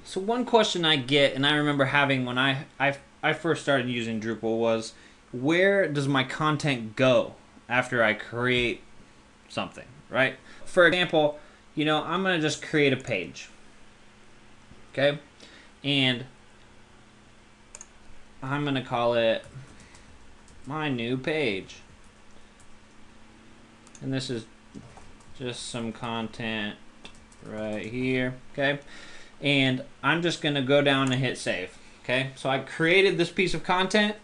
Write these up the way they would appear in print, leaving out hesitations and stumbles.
So one question I get, and I remember having when I first started using Drupal, was where does my content go after I create something, right? For example, I'm going to just create a page, okay? And I'm going to call it my new page. And this is just some content right here, okay? And I'm just going to go down and hit save, okay? So I created this piece of content,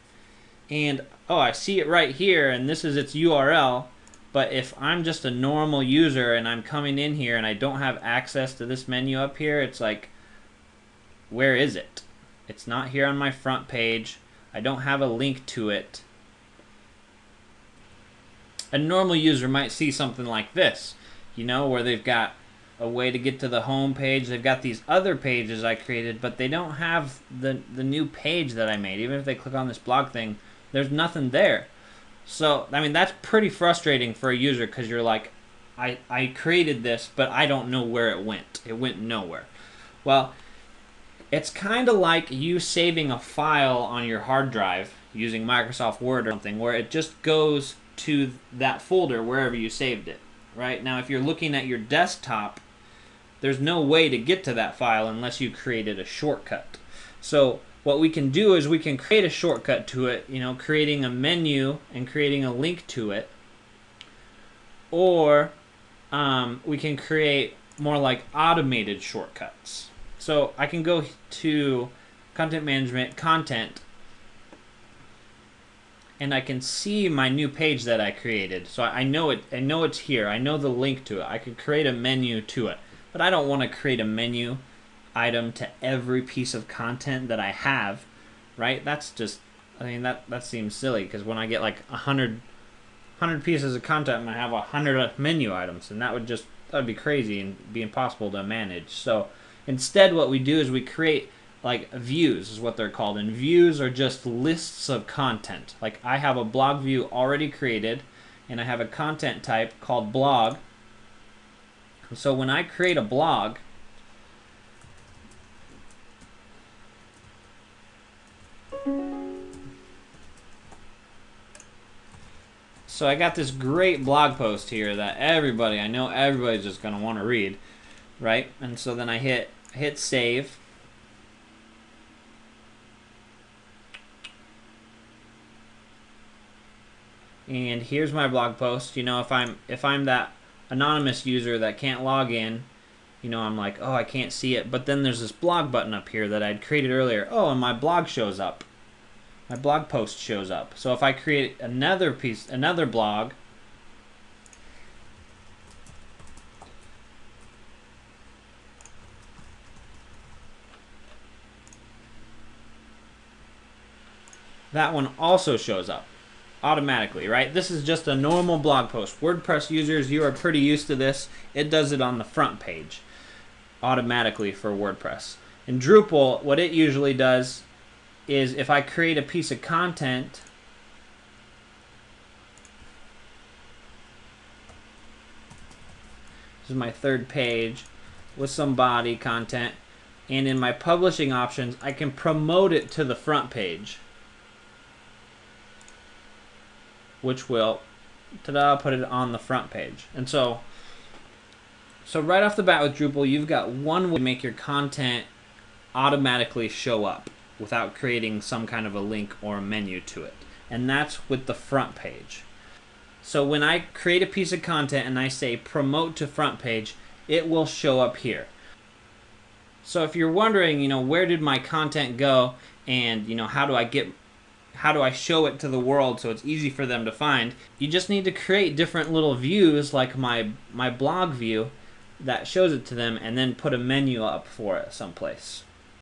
and I see it right here, and this is its URL. But if I'm just a normal user and I'm coming in here and I don't have access to this menu up here, it's like, where is it? It's not here on my front page. I don't have a link to it. A normal user might see something like this, where they've got a way to get to the home page. They've got these other pages I created, but they don't have the new page that I made. Even if they click on this blog thing, there's nothing there. So, I mean, that's pretty frustrating for a user, because you're like, I created this, but I don't know where it went. It went nowhere. Well, it's kind of like you saving a file on your hard drive using Microsoft Word or something, where it just goes to that folder wherever you saved it, right? Now, if you're looking at your desktop, there's no way to get to that file unless you created a shortcut. So what we can do is we can create a shortcut to it, creating a menu and creating a link to it. Or we can create more like automated shortcuts. So I can go to Content Management, Content, and I can see my new page that I created. So I know it. I know it's here. I know the link to it. I could create a menu to it. But I don't want to create a menu item to every piece of content that I have, right? That's just, that seems silly, because when I get like 100 pieces of content, I have 100 menu items, and that'd be crazy and be impossible to manage. So instead, what we do is we create like views, is what they're called, and views are just lists of content. Like I have a blog view already created, and I have a content type called blog. So when I create a blog, so I got this great blog post here that I know everybody's just going to want to read, right? And so then I hit save. And here's my blog post. If I'm that anonymous user that can't log in, I'm like, I can't see it. But then there's this blog button up here that I'd created earlier. And my blog shows up. My blog post shows up. So if I create another blog, that one also shows up automatically, right? This is just a normal blog post. WordPress users, you are pretty used to this. It does it on the front page automatically for WordPress. In Drupal, what it usually does is if I create a piece of content, this is my third page with some body content, and in my publishing options, I can promote it to the front page, which will put it on the front page. And so right off the bat with Drupal, you've got one way to make your content automatically show up without creating some kind of a link or a menu to it. And that's with the front page. So when I create a piece of content and I say promote to front page, it will show up here. So if you're wondering, where did my content go, and how do I show it to the world so it's easy for them to find, you just need to create different little views like my blog view that shows it to them, and then put a menu up for it someplace.